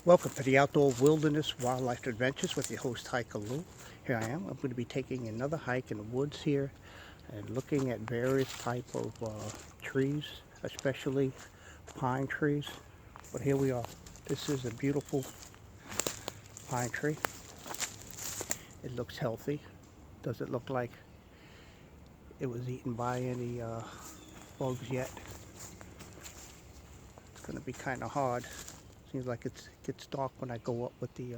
Welcome to the Outdoor Wilderness Wildlife Adventures with your host, Hiker Lou. Here I am. I'm going to be taking another hike in the woods here and looking at various type of trees, especially pine trees. But here we are. This is a beautiful pine tree. It looks healthy. Does it look like it was eaten by any bugs yet? It's going to be kind of hard. Seems like it gets dark when I go up with the,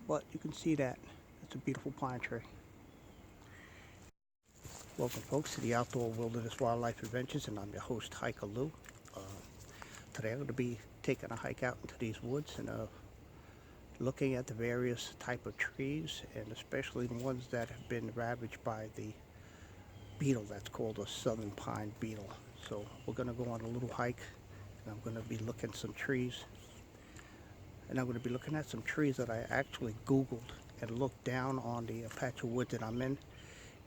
but you can see that. It's a beautiful pine tree. Welcome folks to the Outdoor Wilderness Wildlife Adventures, and I'm your host, Hiker Lou. Today I'm going to be taking a hike out into these woods and looking at the various type of trees, and especially the ones that have been ravaged by the beetle that's called a southern pine beetle. So we're going to go on a little hike. I'm going to be looking at some trees, and I'm going to be looking at some trees that I actually Googled and looked down on the patch of wood that I'm in,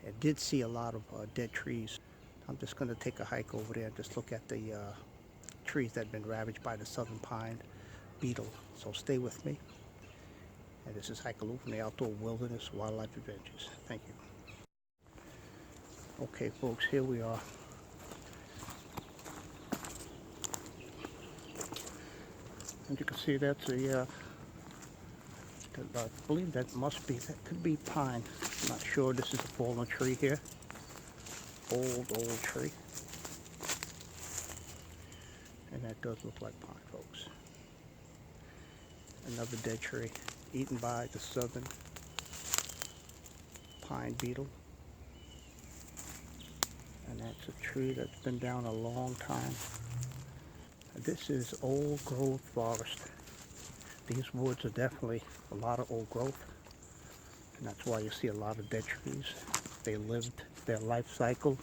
and did see a lot of dead trees. I'm just going to take a hike over there and just look at the trees that have been ravaged by the southern pine beetle. So stay with me. And this is Hiker Lou from the Outdoor Wilderness Wildlife Adventures. Thank you. Okay folks, here we are. And you can see that's a, I believe that could be pine. I'm not sure. This is a fallen tree here. Old tree. And that does look like pine, folks. Another dead tree, eaten by the southern pine beetle. And that's a tree that's been down a long time. This is old growth forest. These woods are definitely a lot of old growth, and that's why you see a lot of dead trees. They lived their life cycle,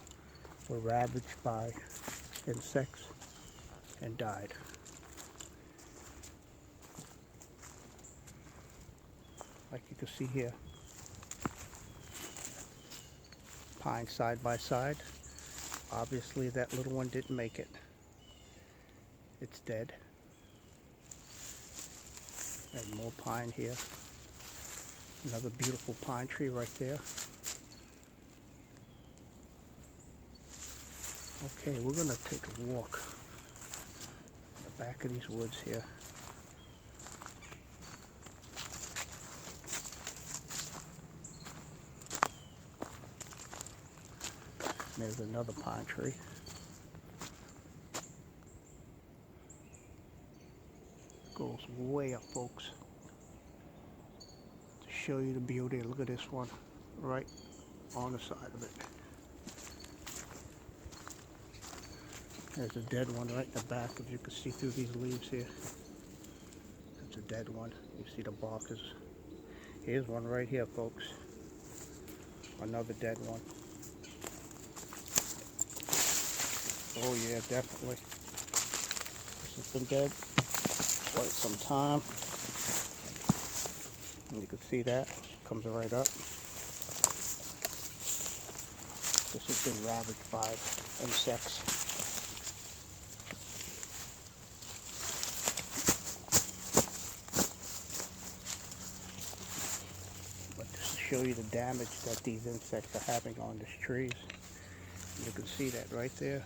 were ravaged by insects, and died. Like you can see here, pine side by side. Obviously that little one didn't make it. It's dead. And more pine here. Another beautiful pine tree right there. Okay, we're gonna take a walk in the back of these woods here. There's another pine tree. Goes way up, folks, to show you the beauty. Look at this one right on the side of it. There's a dead one right in the back, as you can see through these leaves here. That's a dead one. You see the bark is. Here's one right here, folks. Another dead one. Oh yeah, definitely. This has been dead quite some time. And you can see that. Comes right up. This has been ravaged by insects. But just to show you the damage that these insects are having on these trees. You can see that right there.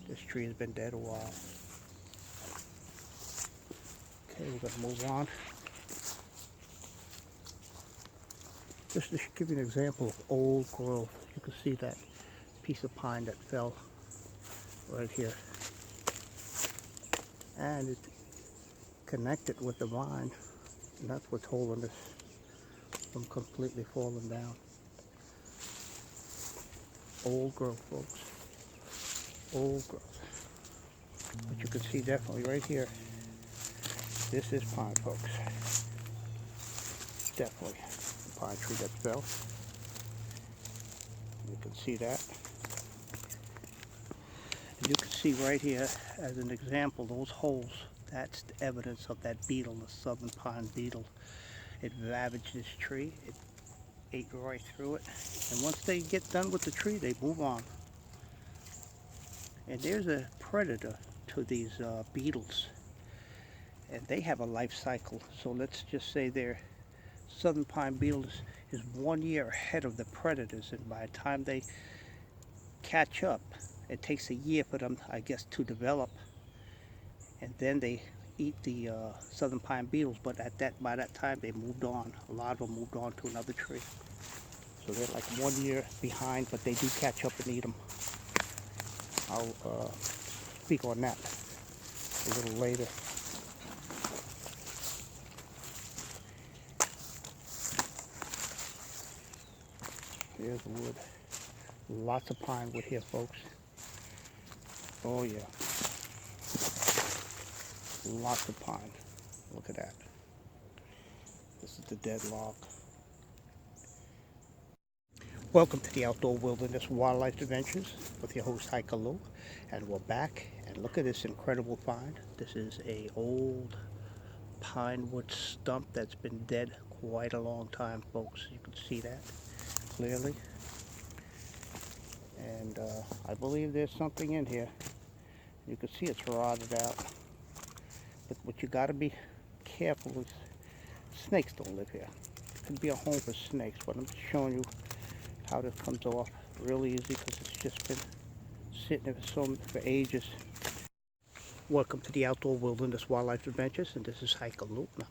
This tree has been dead a while. Okay, we're going to move on. Just to give you an example of old growth, you can see that piece of pine that fell right here. And it connected with the vine, and that's what's holding this from completely falling down. Old growth, folks. Old growth. But you can see definitely right here, this is pine, folks. Definitely a pine tree that fell. You can see that. And you can see right here, as an example, those holes. That's the evidence of that beetle, the southern pine beetle. It ravaged this tree. It ate right through it. And once they get done with the tree, they move on. And there's a predator to these beetles. and they have a life cycle. So let's just say their southern pine beetle is 1 year ahead of the predators, and by the time they catch up, it takes a year for them, I guess, to develop, and then they eat the southern pine beetles. But by that time, they moved on. A lot of them moved on to another tree. So they're like 1 year behind, but they do catch up and eat them. I'll speak on that a little later. Here's the wood. Lots of pine wood here, folks. Oh yeah. Lots of pine. Look at that. This is the dead log. Welcome to the Outdoor Wilderness Wildlife Adventures with your host Hiker Lou, and we're back. And look at this incredible find. This is a old pine wood stump that's been dead quite a long time, folks. You can see that clearly. And I believe there's something in here. You can see it's rotted out. But what you got to be careful is snakes don't live here. It could be a home for snakes, but I'm just showing you how this comes off really easy because it's just been sitting there for ages. Welcome to the Outdoor Wilderness Wildlife Adventures, and this is Hiker Lou, and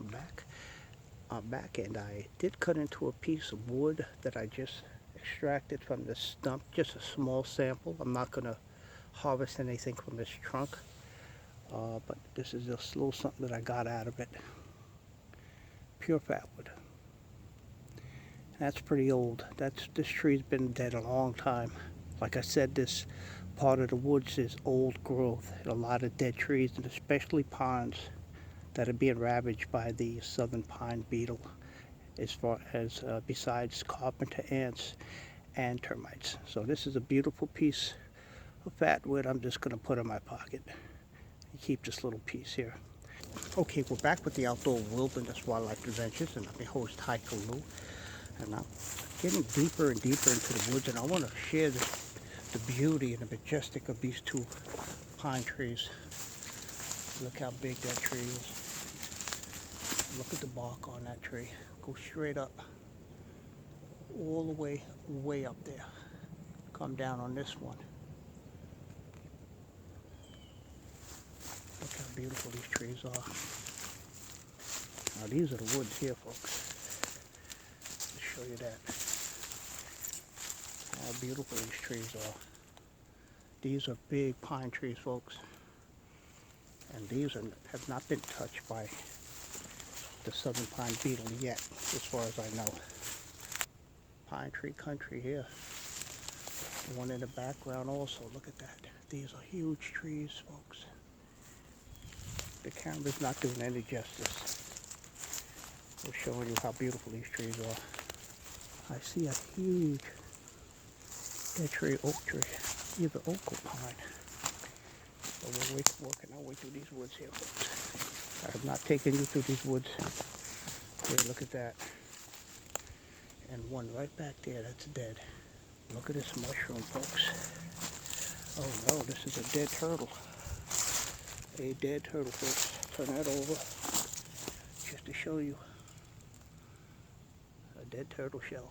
I'm back, and I did cut into a piece of wood that I just extracted from the stump, just a small sample. I'm not going to harvest anything from this trunk, but this is just a little something that I got out of it. Pure fatwood. That's pretty old. This tree's been dead a long time. Like I said, this part of the woods is old growth, and a lot of dead trees, and especially pines that are being ravaged by the southern pine beetle, as far as besides carpenter ants and termites. So this is a beautiful piece of fatwood I'm just going to put in my pocket and keep this little piece here. Okay, we're back with the Outdoor Wilderness Wildlife Adventures, and I'm your host Hiker Lou, and I'm getting deeper and deeper into the woods, and I want to share the beauty and the majestic of these two pine trees. Look how big that tree is. Look at the bark on that tree. Go straight up, all the way up there. Come down on this one. Look how beautiful these trees are. Now these are the woods here, folks. I'll show you that. How beautiful these trees are. These are big pine trees, folks. And these have not been touched by the southern pine beetle yet, as far as I know. Pine tree country here. The one in the background also, look at that. These are huge trees, folks. The camera's not doing any justice. We're showing you how beautiful these trees are. I see a huge dead tree, oak tree, either oak or pine. So we're working our way through these woods here, folks. I have not taken you through these woods. Here, look at that. And one right back there, that's dead. Look at this mushroom, folks. Oh no, this is a dead turtle. A dead turtle, folks. Turn that over just to show you. A dead turtle shell.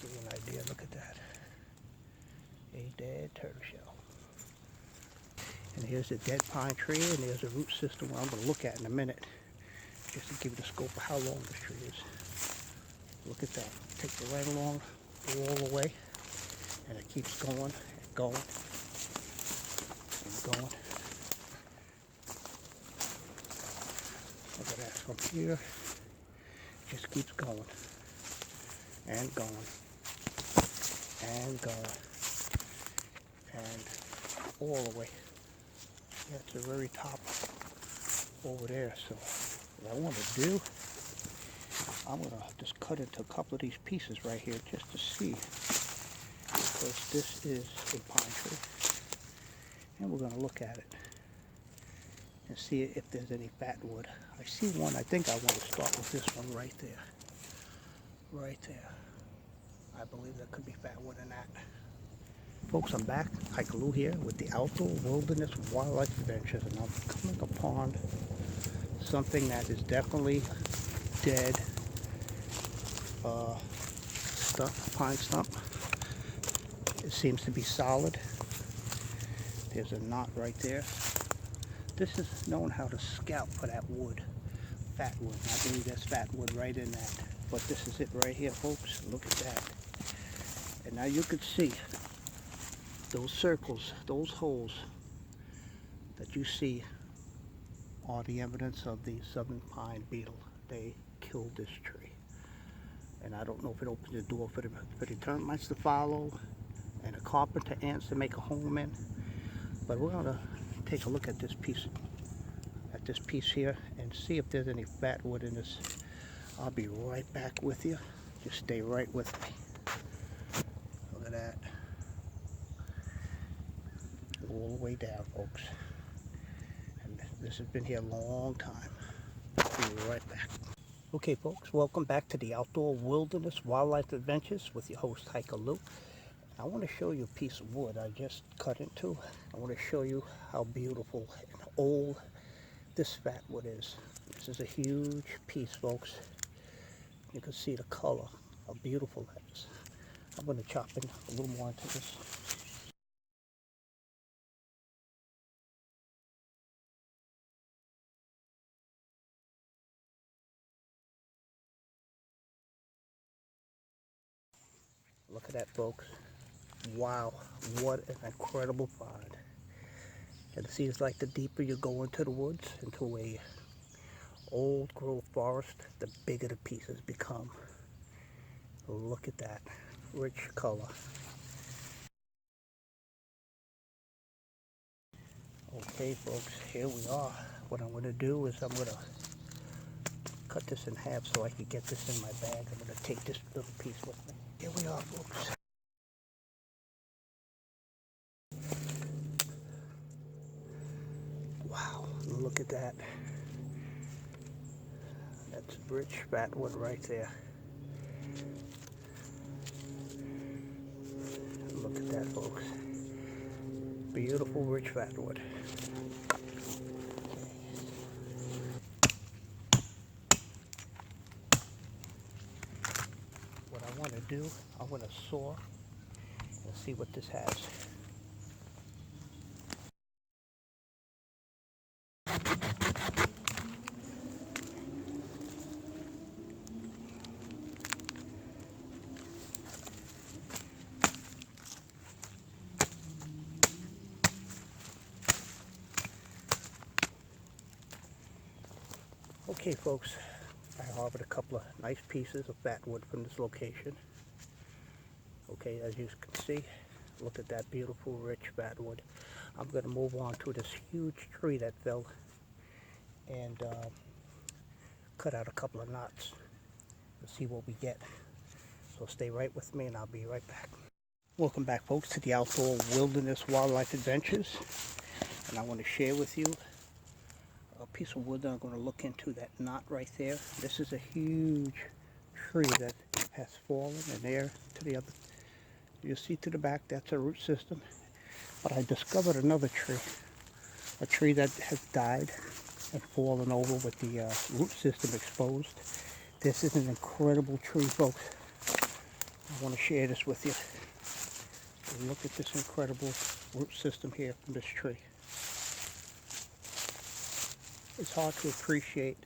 Give you an idea, look at that. A dead turtle shell. And here's a dead pine tree, and there's a root system where I'm going to look at in a minute, just to give you the scope of how long this tree is. Look at that. Takes it right along all the way, and it keeps going and going and going. Look at that. From here, it just keeps going and going and going and all the way. At the very top over there. So what I want to do, I'm going to just cut into a couple of these pieces right here just to see, because this is a pine tree, and we're going to look at it and see if there's any fatwood. I see one. I think I want to start with this one right there. Right there. I believe there could be fatwood in that. Folks, I'm back, Hiker Lou here with the Outdoor Wilderness Wildlife Adventures, and I'm coming upon something that is definitely dead. Pine stump. It seems to be solid. There's a knot right there. This is known how to scout for that wood, fatwood. I believe there's fatwood right in that. But this is it right here, folks. Look at that. And now you could see those circles, those holes that you see are the evidence of the southern pine beetle. They killed this tree. And I don't know if it opens the door for the termites to follow and the carpenter ants to make a home in. But we're gonna take a look at this piece here and see if there's any fatwood in this. I'll be right back with you. Just stay right with me. Look at that. All the way down, folks. And this has been here a long time. I'll be right back. Okay, folks, welcome back to the Outdoor Wilderness Wildlife Adventures with your host, Hiker Lou. I want to show you a piece of wood I just cut into. I want to show you how beautiful and old this fatwood is. This is a huge piece, folks. You can see the color, how beautiful that is. I'm going to chop in a little more into this. Look at that, folks. Wow, what an incredible find. And it seems like the deeper you go into the woods, into a old growth forest, the bigger the pieces become. Look at that rich color. Okay, folks, here we are. What I'm going to do is I'm going to cut this in half so I can get this in my bag. I'm going to take this little piece with me. Here we are, folks. Wow, look at that. That's rich fatwood right there. Look at that, folks. Beautiful rich fatwood. What I want to do, I'm going to saw and see what this has. Okay, folks, I harbored a couple of nice pieces of fatwood from this location. Okay, as you can see, look at that beautiful rich fatwood. I'm going to move on to this huge tree that fell and cut out a couple of knots and see what we get. So stay right with me and I'll be right back. Welcome back, folks, to the Outdoor Wilderness Wildlife Adventures. And I want to share with you a piece of wood that I'm going to look into, that knot right there. This is a huge tree that has fallen, and there to the other, you see to the back, that's a root system. But I discovered another tree, a tree that has died and fallen over with the root system exposed. This is an incredible tree, folks. I want to share this with you. Look at this incredible root system here from this tree. It's hard to appreciate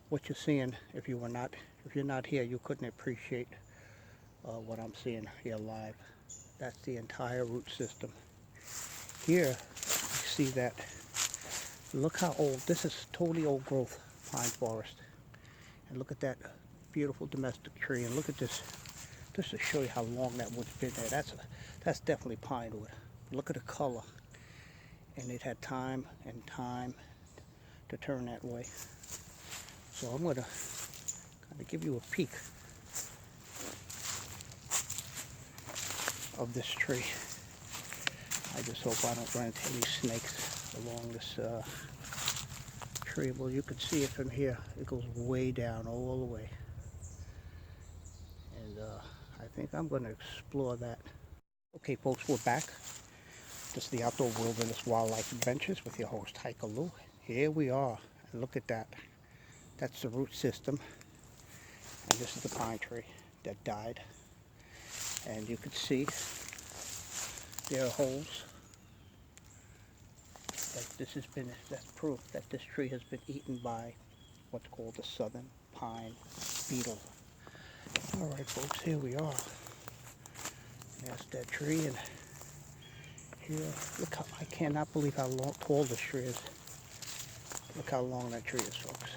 what you're seeing if you're not here. You couldn't appreciate what I'm seeing here live. That's the entire root system. Here, you see that. Look how old. This is totally old growth pine forest. And look at that beautiful domestic tree. And look at this, just to show you how long that wood's been there. That's definitely pine wood. Look at the color. And it had time and time to turn that way. So I'm going to kind of give you a peek of this tree. I just hope I don't run into any snakes along this tree. Well, you can see it from here. It goes way down all the way. And I think I'm going to explore that. Okay, folks, we're back. This is the Outdoor Wilderness Wildlife Adventures with your host, Hiker Lou. Here we are. And look at that. That's the root system. And this is the pine tree that died. And you can see there are holes. That's proof that this tree has been eaten by what's called the southern pine beetle. Alright, folks, here we are. That's that tree, and here, look how, I cannot believe how tall this tree is. Look how long that tree is, folks.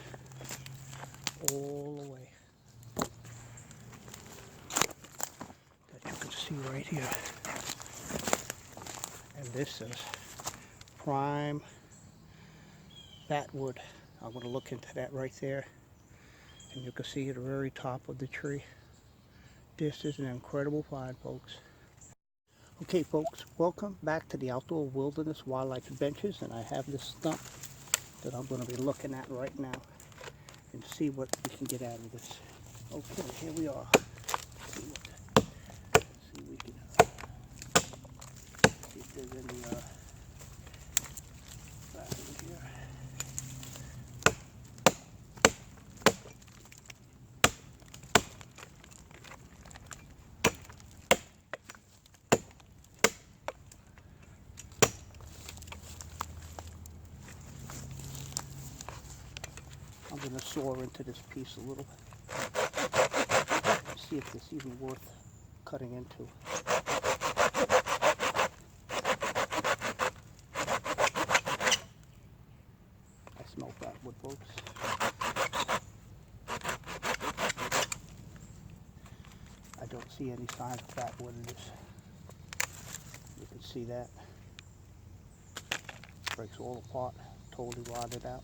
All the way. That you can see right here. And this is prime Fatwood. I'm going to look into that right there. And you can see at the very top of the tree. This is an incredible find, folks. Okay, folks, welcome back to the Outdoor Wilderness Wildlife Adventures, and I have this stump that I'm going to be looking at right now and see what we can get out of this. Okay, here we are. See we can see if there's any back here. I'm going to saw into this piece a little. See if it's even worth cutting into. I smell Fatwood, folks. I don't see any signs of Fatwood in this. You can see that. Breaks all apart, totally rotted out.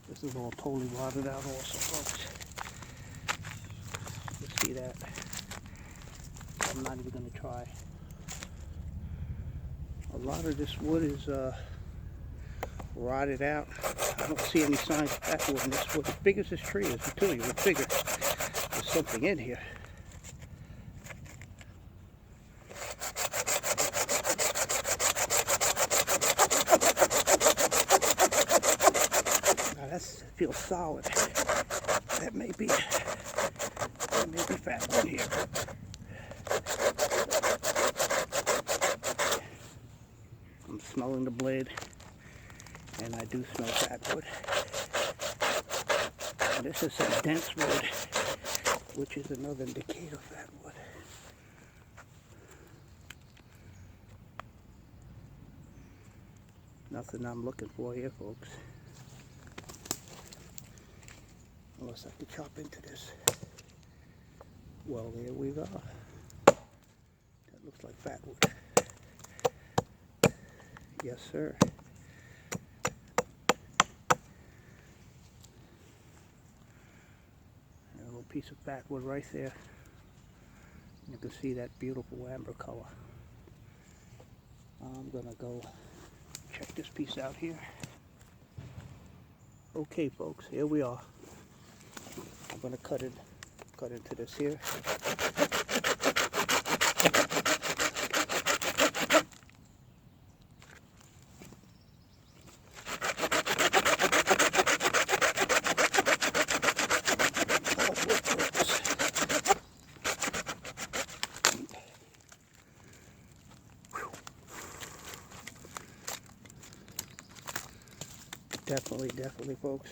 This is all totally rotted out also, folks. You see that? I'm not even going to try. A lot of this wood is rotted out. I don't see any signs of Fatwood in this wood. As big as this tree is, until you would figure there's something in here. Feels solid. That may be Fatwood here. I'm smelling the blade, and I do smell Fatwood. And this is some dense wood, which is another indicator of Fatwood. Nothing I'm looking for here, folks. Unless I can chop into this. Well, there we go. That looks like Fatwood. Yes, sir. A little piece of Fatwood right there. You can see that beautiful amber color. I'm gonna go check this piece out here. Okay, folks, here we are. I'm going to cut into this here. Definitely, folks.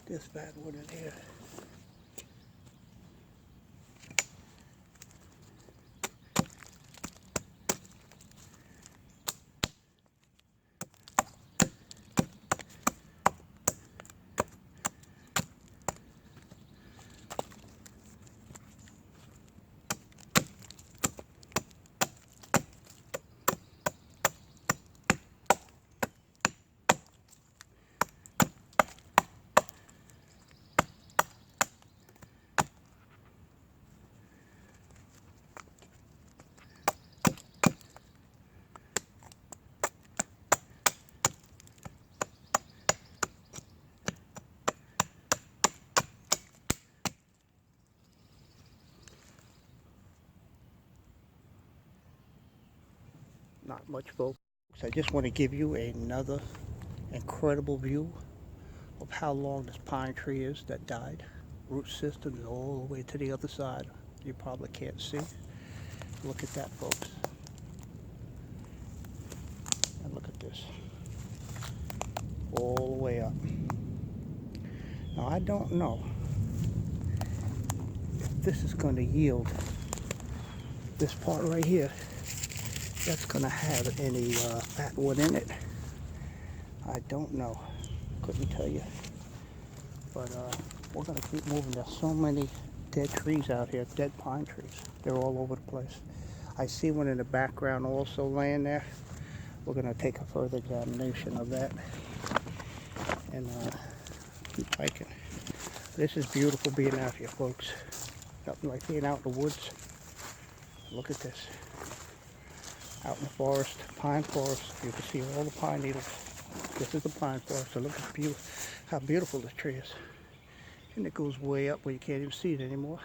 There's Fatwood in here. not much, folks. I just want to give you another incredible view of how long this pine tree is that died. Root system is all the way to the other side. You probably can't see. Look at that, folks. And look at this. All the way up. Now, I don't know if this is going to yield, this part right here, that's going to have any fatwood in it. I don't know. Couldn't tell you. But we're going to keep moving. There's so many dead trees out here, dead pine trees. They're all over the place. I see one in the background also laying there. We're going to take a further examination of that and keep hiking. This is beautiful being out here, folks. Nothing like being out in the woods. Look at this. Out in the forest, pine forest. You can see all the pine needles. This is the pine forest. So look at how beautiful this tree is. And it goes way up where you can't even see it anymore.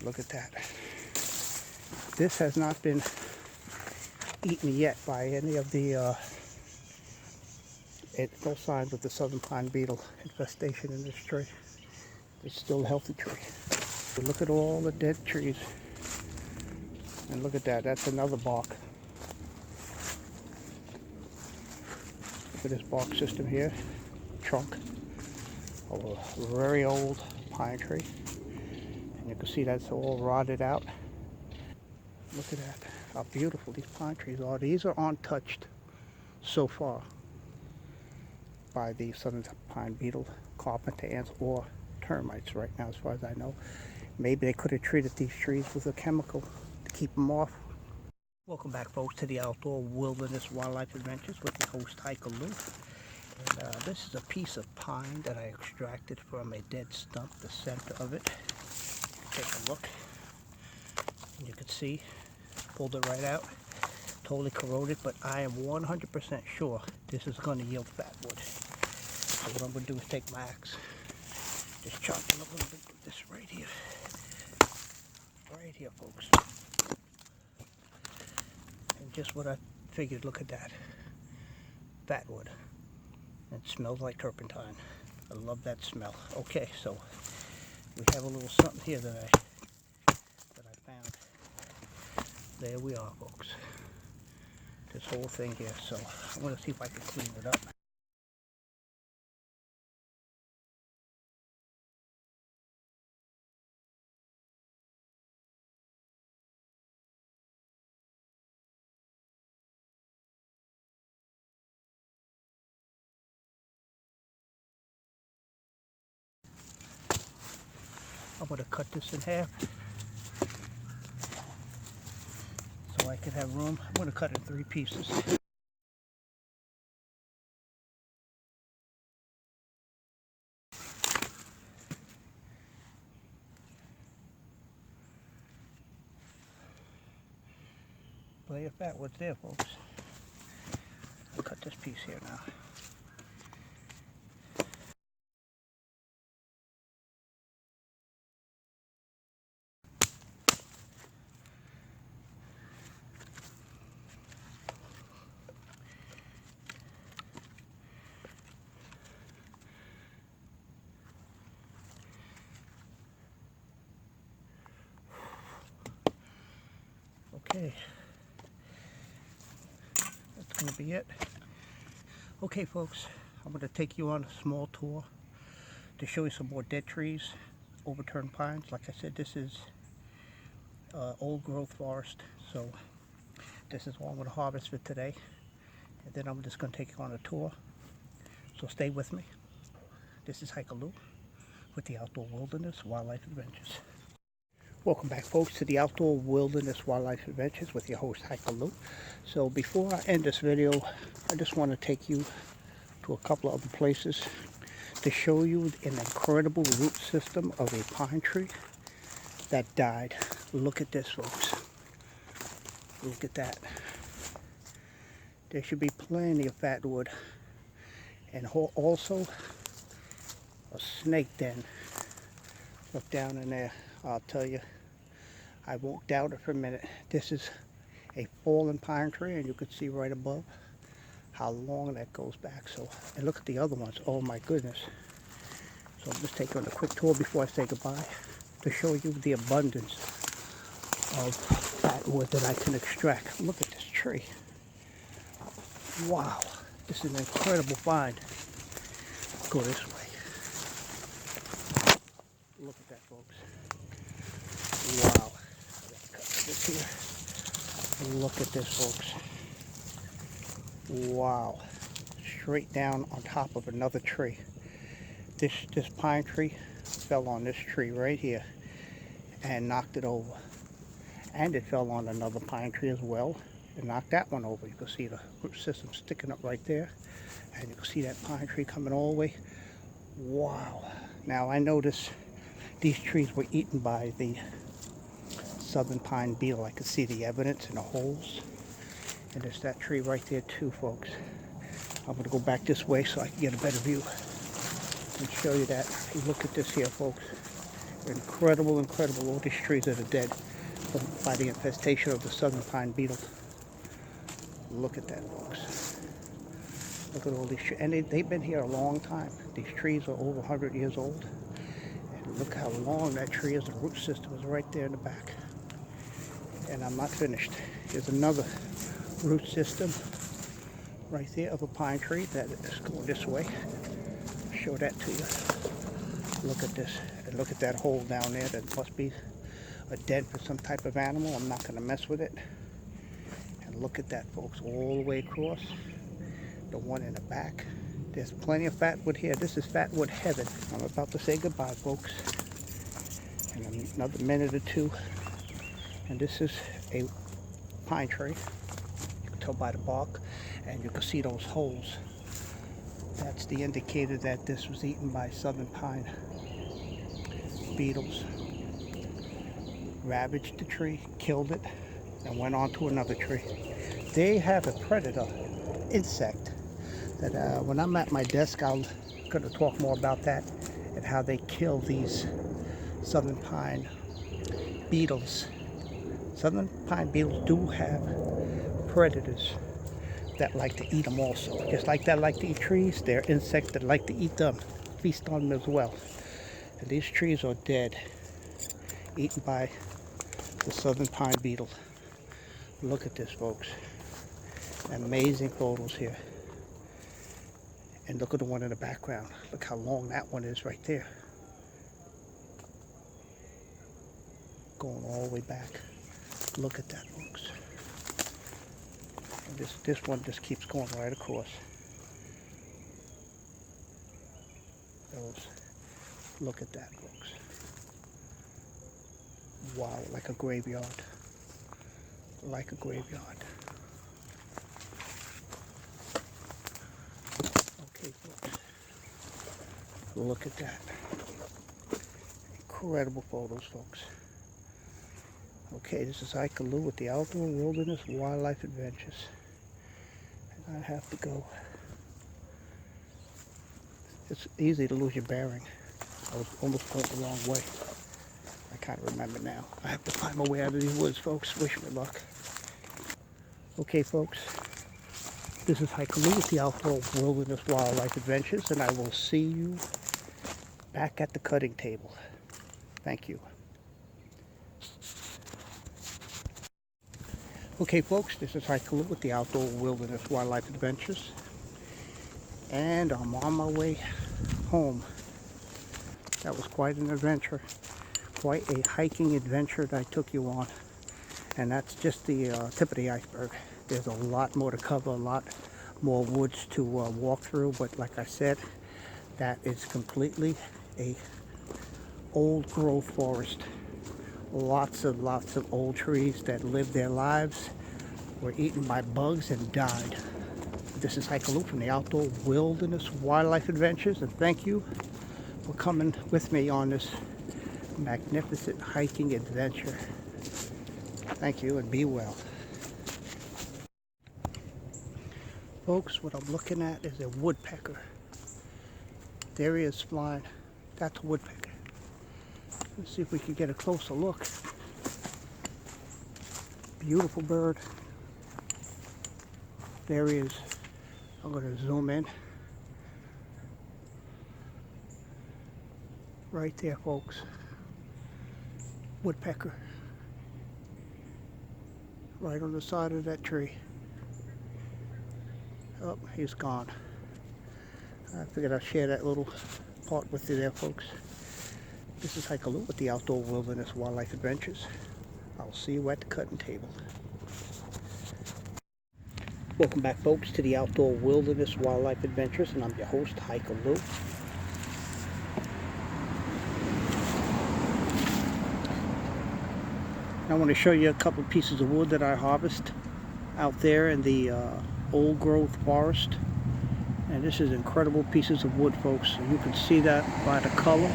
Look at that. This has not been eaten yet by any of the no signs of the southern pine beetle infestation in this tree. It's still a healthy tree. But look at all the dead trees. And look at that, that's another bark. Look at this bark system here, trunk of a very old pine tree. And you can see that's all rotted out. Look at that, how beautiful these pine trees are. These are untouched so far by the southern pine beetle, carpenter ants, or termites right now, as far as I know. Maybe they could have treated these trees with a chemical to keep them off. Welcome back, folks, to the Outdoor Wilderness Wildlife Adventures with your host, Hiker Lou. And this is a piece of pine that I extracted from a dead stump, the center of it. Take a look. And you can see, pulled it right out. Totally corroded, but I am 100% sure this is going to yield fatwood. So what I'm going to do is take my axe, just chop a little bit of this right here. Right here, folks. And just what I figured, look at that. Fatwood. It smells like turpentine. I love that smell. Okay, so we have a little something here that I found. There we are, folks. This whole thing here. So I'm going to see if I can clean it up. I'm going to cut this in half so I can have room. I'm going to cut it in 3 pieces. Plenty of fatwood's there, folks. I'll cut this piece here now. Okay, that's going to be it. Okay, folks, I'm going to take you on a small tour to show you some more dead trees, overturned pines. Like I said, this is old growth forest, so this is all I'm going to harvest for today. And then I'm just going to take you on a tour, so stay with me. This is Hiker Lou with the Outdoor Wilderness Wildlife Adventures. Welcome back, folks, to the Outdoor Wilderness Wildlife Adventures with your host, Hiker Lou. So before I end this video, I just want to take you to a couple of other places to show you an incredible root system of a pine tree that died. Look at this, folks. Look at that. There should be plenty of fatwood, and also a snake den. Look down in there. I'll tell you, I won't doubt it for a minute. This is a fallen pine tree, and you can see right above how long that goes back. So, and look at the other ones. Oh my goodness. So I'm just taking a quick tour before I say goodbye to show you the abundance of fatwood that I can extract. Look at this tree. Wow, this is an incredible find. Go this way. Look at that, folks. Wow. I gotta cut this here. Look at this, folks. Wow. Straight down on top of another tree. This pine tree fell on this tree right here and knocked it over. And it fell on another pine tree as well and knocked that one over. You can see the root system sticking up right there. And you can see that pine tree coming all the way. Wow. Now I noticed these trees were eaten by the southern pine beetle. I can see the evidence in the holes. And there's that tree right there too, folks. I'm going to go back this way so I can get a better view and show you that. Look at this here, folks. Incredible, incredible. All these trees that are dead by the infestation of the southern pine beetle. Look at that, folks. Look at all these trees. And they've been here a long time. These trees are over 100 years old. And look how long that tree is. The root system is right there in the back. And I'm not finished. Here's another root system right there of a pine tree that is going this way. Show that to you. Look at this. And look at that hole down there. That must be a den for some type of animal. I'm not going to mess with it. And look at that, folks, all the way across. The one in the back. There's plenty of fatwood here. This is fatwood heaven. I'm about to say goodbye, folks. In another minute or two. And this is a pine tree. You can tell by the bark. And you can see those holes. That's the indicator that this was eaten by southern pine beetles. Ravaged the tree, killed it, and went on to another tree. They have a predator insect that when I'm at my desk, I'm going to talk more about that and how they kill these southern pine beetles. Southern pine beetles do have predators that like to eat them also. Just like that like to eat trees, there are insects that like to eat them, feast on them as well. And these trees are dead, eaten by the southern pine beetle. Look at this, folks. Amazing photos here. And look at the one in the background. Look how long that one is right there. Going all the way back. Look at that, folks. And this one just keeps going right across. Look at that, folks. Wow, like a graveyard. Like a graveyard. Okay, folks. Look at that. Incredible photos, folks. Okay, this is Ike Lou with the Outdoor Wilderness Wildlife Adventures. And I have to go. It's easy to lose your bearing. I was almost going the wrong way. I can't remember now. I have to find my way out of these woods, folks. Wish me luck. Okay, folks. This is Ike Lou with the Outdoor Wilderness Wildlife Adventures, and I will see you back at the cutting table. Thank you. Okay, folks, this is Ike Lou with the Outdoor Wilderness Wildlife Adventures, and I'm on my way home. That was quite an adventure, quite a hiking adventure that I took you on, and that's just the tip of the iceberg. There's a lot more to cover, a lot more woods to walk through, but like I said, that is completely a old growth forest. Lots of old trees that lived their lives, were eaten by bugs and died. This is Ike Lou from the Outdoor Wilderness Wildlife Adventures, and thank you for coming with me on this magnificent hiking adventure. Thank you, and be well. Folks, what I'm looking at is a woodpecker. There he is flying. That's a woodpecker. Let's see if we can get a closer look. Beautiful bird. There he is. I'm going to zoom in. Right there, folks. Woodpecker. Right on the side of that tree. Oh, he's gone. I figured I'd share that little part with you there, folks. This is Hike with the Outdoor Wilderness Wildlife Adventures. I'll see you at the cutting table. Welcome back, folks, to the Outdoor Wilderness Wildlife Adventures, and I'm your host, Hike Lou. I want to show you a couple of pieces of wood that I harvest out there in the old growth forest. And this is incredible pieces of wood, folks. You can see that by the color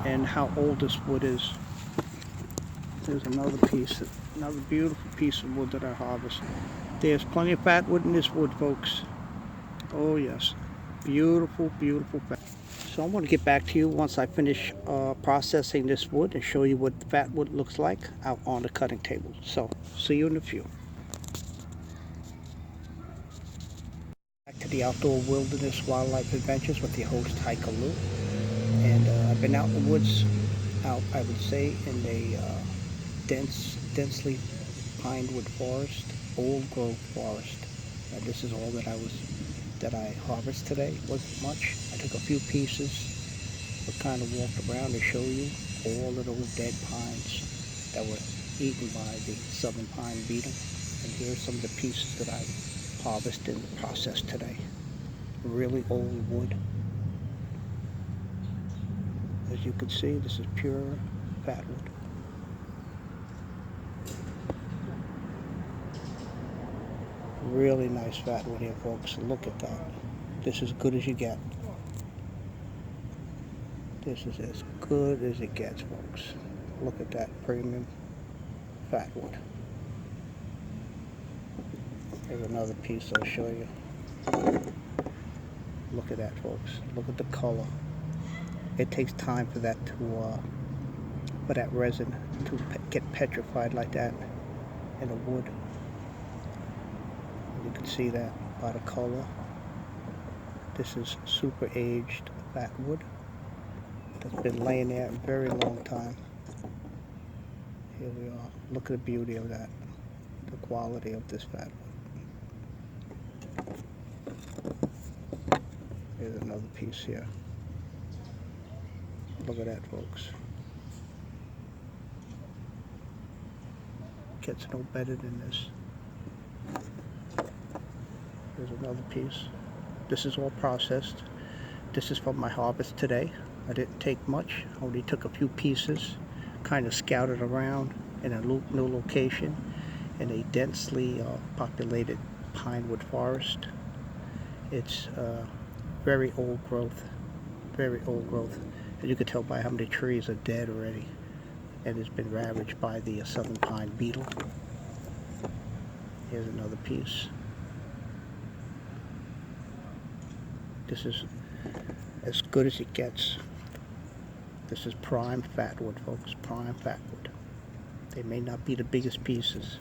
and how old this wood is. There's another piece, another beautiful piece of wood that I harvest. There's plenty of fat wood in this wood, folks. Oh yes, beautiful, beautiful fat. So I'm going to get back to you once I finish processing this wood and show you what the fat wood looks like out on the cutting table. So, see you in a few. Back to the Outdoor Wilderness Wildlife Adventures with your host, Hike Lou. And I've been out in the woods, I would say, in a densely pine wood forest, old growth forest. And this is all that I harvested today. Wasn't much. I took a few pieces, but kind of walked around to show you all of those dead pines that were eaten by the southern pine beetle. And here's some of the pieces that I harvested and processed today. Really old wood. As you can see, this is pure fat wood. Really nice fat wood here, folks. Look at that. This is as good as you get. This is as good as it gets, folks. Look at that premium fat wood. Here's another piece I'll show you. Look at that, folks. Look at the color. It takes time for that for that resin to get petrified like that in the wood. You can see that by the color. This is super aged fat wood that's been laying there a very long time. Here we are. Look at the beauty of that. The quality of this fat wood. Here's another piece here. Look at that, folks. Gets no better than this. Here's another piece. This is all processed. This is from my harvest today. I didn't take much. Only took a few pieces. Kind of scouted around in a new location in a densely populated pine wood forest. It's very old growth. Very old growth. And you can tell by how many trees are dead already. And it's been ravaged by the southern pine beetle. Here's another piece. This is as good as it gets. This is prime fat wood, folks. Prime fat wood. They may not be the biggest pieces,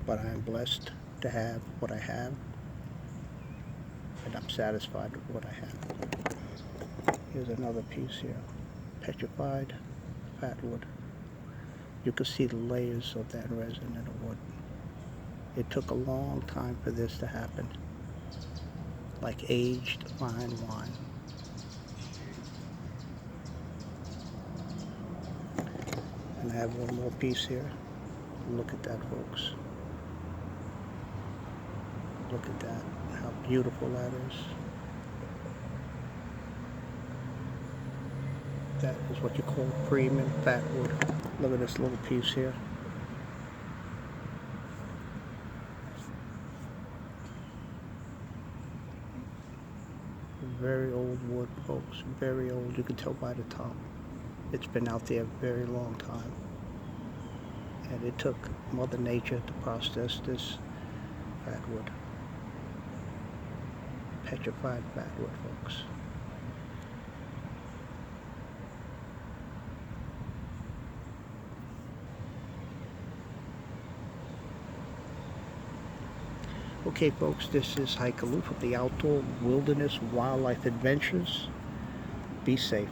but I am blessed to have what I have, and I'm satisfied with what I have. Here's another piece here. Petrified fat wood. You can see the layers of that resin in the wood. It took a long time for this to happen. Like aged fine wine. And I have one more piece here. Look at that, folks. Look at that. How beautiful that is. That is what you call premium fat wood. Look at this little piece here. Very old wood, folks. Very old. You can tell by the top. It's been out there a very long time. And it took Mother Nature to process this fat wood. Petrified fat wood, folks. Okay, folks, this is Hiker Lou from the Outdoor Wilderness Wildlife Adventures. Be safe.